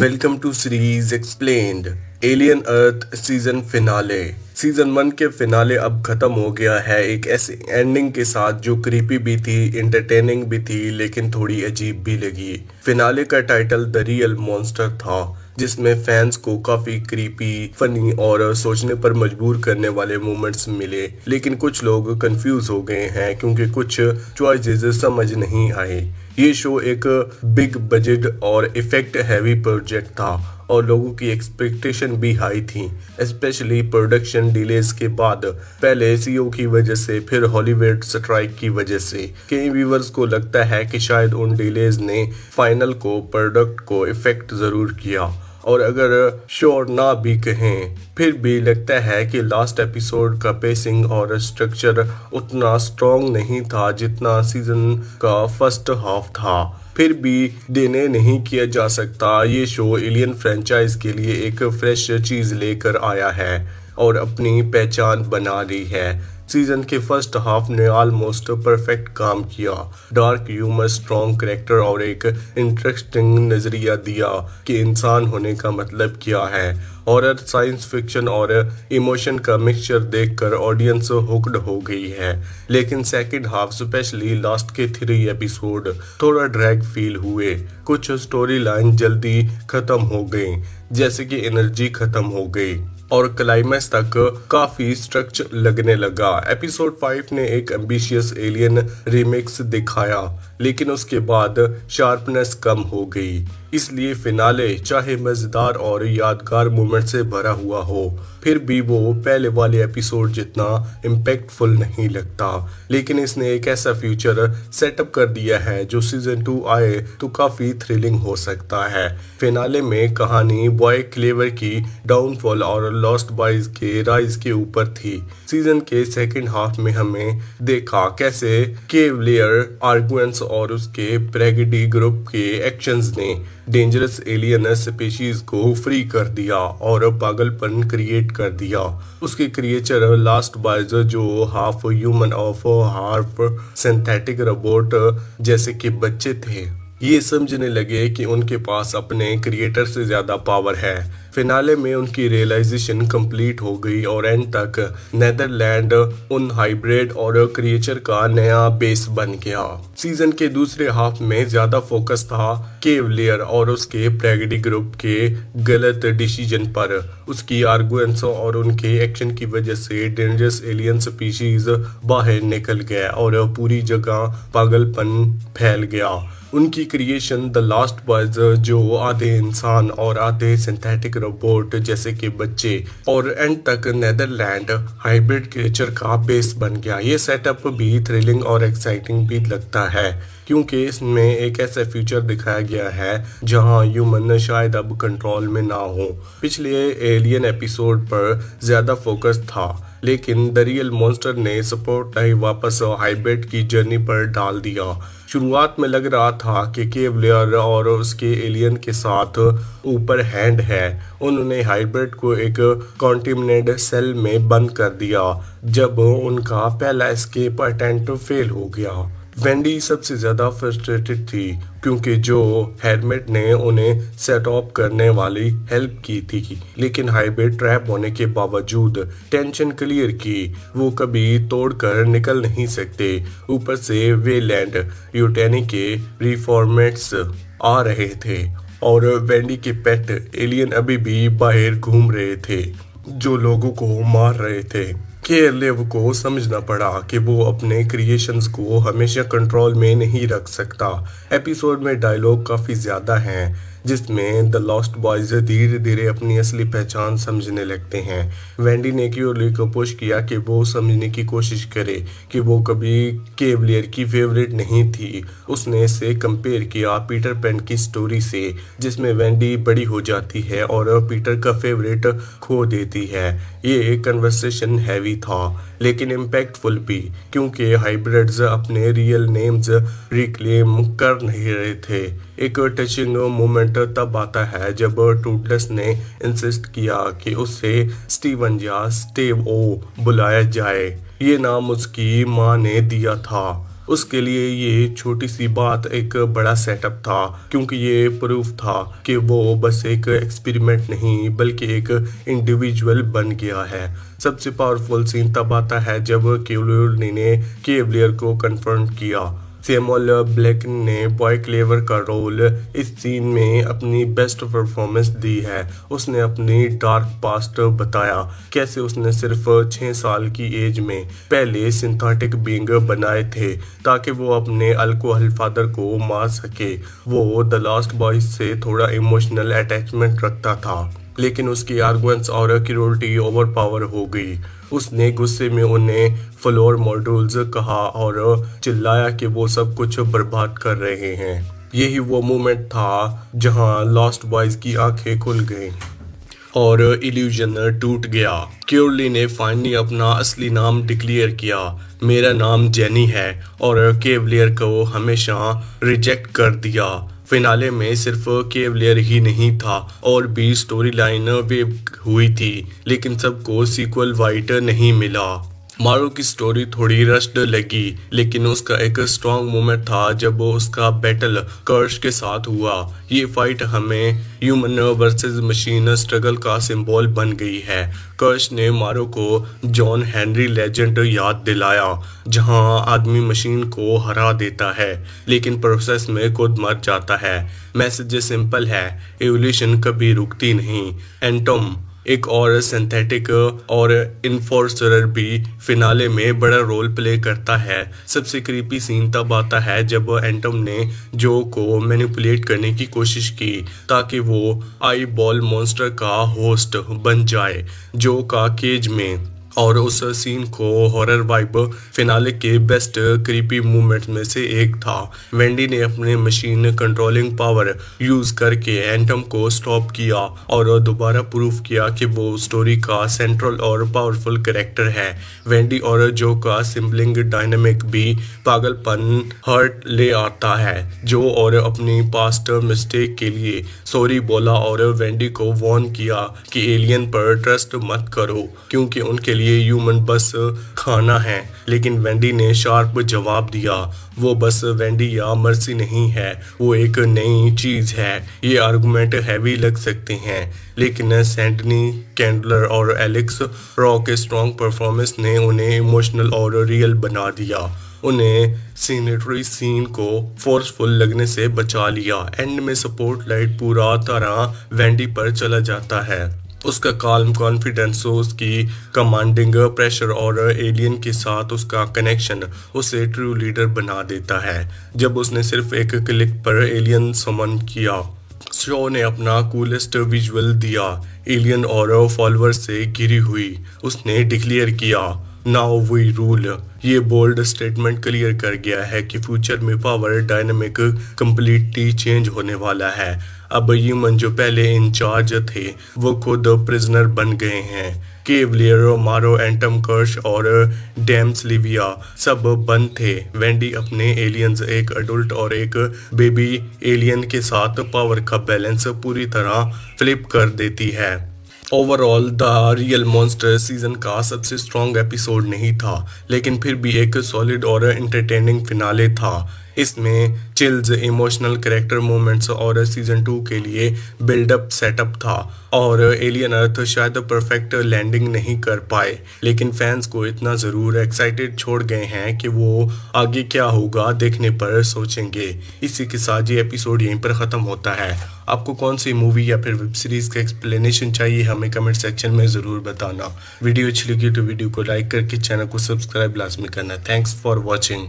Welcome to series explained alien earth season finale. Season 1 के finale अब खत्म हो गया है एक ऐसी एंडिंग के साथ जो क्रीपी भी थी, एंटरटेनिंग भी थी, लेकिन थोड़ी अजीब भी लगी। फिनाले का टाइटल द रियल मॉन्स्टर था, जिसमें फैंस को काफी क्रीपी, फनी और सोचने पर मजबूर करने वाले मोमेंट्स मिले। लेकिन कुछ लोग कंफ्यूज हो गए हैं क्योंकि कुछ चॉइसेस समझ नहीं आए। ये शो एक बिग बजट और इफेक्ट हैवी प्रोजेक्ट था और लोगों की एक्सपेक्टेशन भी हाई थी, स्पेशली प्रोडक्शन डिलेज के बाद। पहले सीईओ की वजह से, फिर हॉलीवुड स्ट्राइक की वजह से। कई व्यूवर्स को लगता है कि शायद उन डिलेज ने फाइनल को, प्रोडक्ट को इफेक्ट जरूर किया, और अगर श्योर ना भी कहें, फिर भी लगता है कि लास्ट एपिसोड का पेसिंग और स्ट्रक्चर उतना स्ट्रॉन्ग नहीं था जितना सीजन का फर्स्ट हाफ था। फिर भी डिने नहीं किया जा सकता, ये शो एलियन फ्रेंचाइज के लिए एक फ्रेश चीज लेकर आया है और अपनी पहचान बना रही है। सीजन के फर्स्ट हाफ ने ऑलमोस्ट परफेक्ट काम किया। डार्क ह्यूमर, स्ट्रॉन्ग कैरेक्टर और एक इंटरेस्टिंग नजरिया दिया कि इंसान होने का मतलब क्या है। हॉरर, साइंस फिक्शन और इमोशन का मिक्सचर देखकर ऑडियंस हुक्ड हो गई है। लेकिन सेकंड हाफ, स्पेशली लास्ट के 3 एपिसोड, थोड़ा ड्रैग फील हुए। कुछ स्टोरी लाइन जल्दी खत्म हो गई, जैसे कि एनर्जी खत्म हो गई और क्लाइमैक्स तक काफी स्ट्रक्चर लगने लगा। एपिसोड 5 ने एक एम्बिशियस एलियन रिमिक्स दिखाया, लेकिन उसके बाद शार्पनेस कम हो गई। इसलिए फिनाले चाहे मजेदार और यादगार मोमेंट से भरा हुआ हो, फिर भी वो पहले वाले एपिसोड जितना इम्पैक्टफुल नहीं लगता। लेकिन इसने एक ऐसा फ्यूचर सेटअप कर दिया है जो सीजन 2 आए तो काफी थ्रिलिंग हो सकता है। फिनाले में कहानी बॉय क्लेवर की डाउनफॉल और लॉस्ट बॉयज के राइज के ऊपर थी। सीजन के सेकंड हाफ में हमें देखा कैसे केवलियर आर्गुमेंट्स और उसके प्रेगडी ग्रुप के एक्शंस ने डेंजरस एलियन स्पीशीज को फ्री कर दिया और पागलपन क्रिएट कर दिया। उसके क्रिएचर लास्ट बॉयज जो हाफ ह्यूमन और हाफ सिंथेटिक रोबोट जैसे कि बच्चे थे, ये समझने लगे कि उनके पास अपने क्रिएटर से ज्यादा पावर है। फिनाले में उनकी रियलाइजेशन कंप्लीट हो गई और एंड तक नेदरलैंड उन हाइब्रिड और क्रिएचर का नया बेस बन गया। सीजन के दूसरे हाफ में ज्यादा फोकस था केवलियर और उसके प्रेगडी ग्रुप के गलत डिसीजन पर। उसकी आर्गुमेंट्स और उनके एक्शन की वजह से डेंजरस एलियन स्पीशीज बाहर निकल गए और पूरी जगह पागलपन फैल गया। उनकी क्रिएशन द लास्ट बॉयज जो आधे इंसान और आधे सिंथेटिक रोबोट जैसे कि बच्चे, और एंड तक नेदरलैंड हाइब्रिड क्रिएचर का बेस बन गया। ये सेटअप भी थ्रिलिंग और एक्साइटिंग भी लगता है क्योंकि इसमें एक ऐसा फ्यूचर दिखाया गया है जहां ह्यूमन शायद अब कंट्रोल में ना हो। पिछले एलियन एपिसोड पर ज्यादा फोकस था, लेकिन द रियल मॉन्स्टर ने स्पॉटलाइट वापस हाइब्रिड की जर्नी पर डाल दिया। शुरुआत में लग रहा था कि केवलियर और उसके एलियन के साथ ऊपर हैंड है। उन्होंने हाइब्रिड को एक कॉन्टेमिनेटेड सेल में बंद कर दिया जब उनका पहला एस्केप अटेम्प्ट फेल हो गया। वेंडी सबसे ज्यादा फ्रस्ट्रेटेड थी क्योंकि जो हेरमेट ने उन्हें सेट ऑफ करने वाली हेल्प की थी, लेकिन हाइब्रिड ट्रैप होने के बावजूद टेंशन क्लियर की। वो कभी तोड़कर निकल नहीं सकते। ऊपर से वेलैंड यूटेनी के रिफॉर्मेट्स आ रहे थे और वेंडी के पेट एलियन अभी भी बाहर घूम रहे थे जो लोगों को मार रहे थे। केवलियर को समझना पड़ा कि वो अपने क्रिएशंस को हमेशा कंट्रोल में नहीं रख सकता। एपिसोड में डायलॉग काफ़ी ज़्यादा हैं जिसमें द लॉस्ट बॉयज धीरे धीरे अपनी असली पहचान समझने लगते हैं। वेंडी ने केवलियर को पुश किया कि वो समझने की कोशिश करे कि वो कभी केवलियर की फेवरेट नहीं थी। उसने इसे कंपेयर किया पीटर पैन की स्टोरी से, जिसमें वेंडी बड़ी हो जाती है और पीटर का फेवरेट खो देती है। ये कन्वर्सेशन हैवी था लेकिन इम्पैक्टफुल भी, क्योंकि हाइब्रिड्स अपने रियल नेम्स रिक्लेम कर नहीं रहे थे। एक टचिंग मोमेंट तब आता है जब टूडलेस ने इंसिस्ट किया कि उसे स्टीवन या स्टेव ओ बुलाया जाए। ये नाम उसकी माँ ने दिया था उसके लिए ये छोटी सी बात एक बड़ा सेटअप था, क्योंकि ये प्रूफ था कि वो बस एक एक्सपेरिमेंट नहीं बल्कि एक इंडिविजुअल बन गया है। सबसे पावरफुल सीन तब आता है जब केवलियर ने केवलियर को कन्फ्रंट किया। सैमुअल ब्लैक ने बॉय क्लेवर का रोल इस सीन में अपनी बेस्ट परफॉर्मेंस दी है। उसने अपनी डार्क पास्ट बताया, कैसे उसने सिर्फ 6 साल की एज में पहले सिंथेटिक बीइंग बनाए थे ताकि वो अपने अल्कोहल फादर को मार सके। वो द लास्ट बॉय से थोड़ा इमोशनल अटैचमेंट रखता था, लेकिन उसकी आर्गुमेंट्स और क्रूरटी ओवर पावर हो गई। उसने गुस्से में उन्हें फ्लोर मॉड्यूल्स कहा और चिल्लाया कि वो सब कुछ बर्बाद कर रहे हैं। यही वो मोमेंट था जहां लॉस्ट बॉयज की आंखें खुल गईं और इल्यूजन टूट गया। क्योरली ने फाइनली अपना असली नाम डिक्लेयर किया, मेरा नाम जेनी है, और केवलियर को हमेशा रिजेक्ट कर दिया। फिनाले में सिर्फ केवलियर ही नहीं था और भी स्टोरी लाइन वेव हुई थी, लेकिन सबको सीक्वल वाइट नहीं मिला। मारो की स्टोरी थोड़ी रश्ड लगी, लेकिन उसका एक स्ट्रॉन्ग मोमेंट था जब उसका बैटल कर्श के साथ हुआ। ये फाइट हमें ह्यूमन वर्सेस मशीन स्ट्रगल का सिंबल बन गई है। कर्श ने मारो को जॉन हेनरी लेजेंड याद दिलाया, जहां आदमी मशीन को हरा देता है लेकिन प्रोसेस में खुद मर जाता है। मैसेज सिंपल है, एवोल्यूशन कभी रुकती नहीं। एंटम एक और सिंथेटिक और इन्फोर्सर भी फिनाले में बड़ा रोल प्ले करता है। सबसे क्रीपी सीन तब आता है जब एंटम ने जो को मैनिपुलेट करने की कोशिश की ताकि वो आई बॉल मॉन्स्टर का होस्ट बन जाए जो का केज में, और उस सीन को हॉरर वाइब फिनाले के बेस्ट क्रीपी मूवमेंट्स में से एक था। वेंडी ने अपने मशीन कंट्रोलिंग पावर यूज करके एंटम को स्टॉप किया और दोबारा प्रूफ किया कि वो स्टोरी का सेंट्रल और पावरफुल कैरेक्टर है। वेंडी और जो का सिबलिंग डायनामिक भी पागलपन हर्ट ले आता है। जो और अपनी पास्ट मिस्टेक के लिए सॉरी बोला और वेंडी को वार्न किया कि एलियन पर ट्रस्ट मत करो क्योंकि उनके लिए ह्यूमन बस खाना है। लेकिन वेंडी ने शार्प जवाब दिया, वो बस वेंडी या मर्सी नहीं है, वो एक नई चीज है। ये आर्गुमेंट हैवी लग सकते हैं, लेकिन सैंडनी कैंडलर और एलेक्स रॉ के स्ट्रॉन्ग परफॉर्मेंस ने उन्हें इमोशनल और रियल बना दिया। उन्हें सीनेटरी सीन को फोर्सफुल लगने से बचा लिया। एंड में सपोर्ट लाइट पूरा तरह वेंडी पर चला जाता है। उसका काल्म कॉन्फिडेंस, उसकी कमांडिंग प्रेशर और एलियन के साथ उसका कनेक्शन उसे ट्रू लीडर बना देता है। जब उसने सिर्फ एक क्लिक पर एलियन समन किया, शो ने अपना कूलेस्ट विजुअल दिया, एलियन और फॉलोअर से घिरी हुई। उसने डिक्लेयर किया, नाउ वी रूल। ये बोल्ड स्टेटमेंट क्लियर कर गया है कि फ्यूचर में पावर डायनामिक कंप्लीटली चेंज होने वाला है। अब ह्यूमन जो पहले इंचार्ज थे वो खुद प्रिजनर बन गए हैं। केवलियर, मारो, एंटम, कर्श और डैम्स लिविया सब बंद थे। वेंडी अपने एलियंस, एक अडल्ट और एक बेबी एलियन के साथ पावर का बैलेंस पूरी तरह फ्लिप कर देती है। Overall the real monster season का सबसे स्ट्रॉन्ग एपिसोड नहीं था, लेकिन फिर भी एक सॉलिड और एंटरटेनिंग फिनाले था। इसमें चिल्स, इमोशनल कैरेक्टर मोमेंट्स और सीजन 2 के लिए बिल्डअप सेटअप था। और एलियन अर्थ शायद परफेक्ट लैंडिंग नहीं कर पाए, लेकिन फैंस को इतना ज़रूर एक्साइटेड छोड़ गए हैं कि वो आगे क्या होगा देखने पर सोचेंगे। इसी के साथ ये एपिसोड यहीं पर ख़त्म होता है। आपको कौन सी मूवी या फिर वेब सीरीज़ का एक्सप्लेनेशन चाहिए हमें कमेंट सेक्शन में ज़रूर बताना। वीडियो अच्छी लगी तो वीडियो को लाइक करके चैनल को सब्सक्राइब लाजमी करना। Thanks for watching.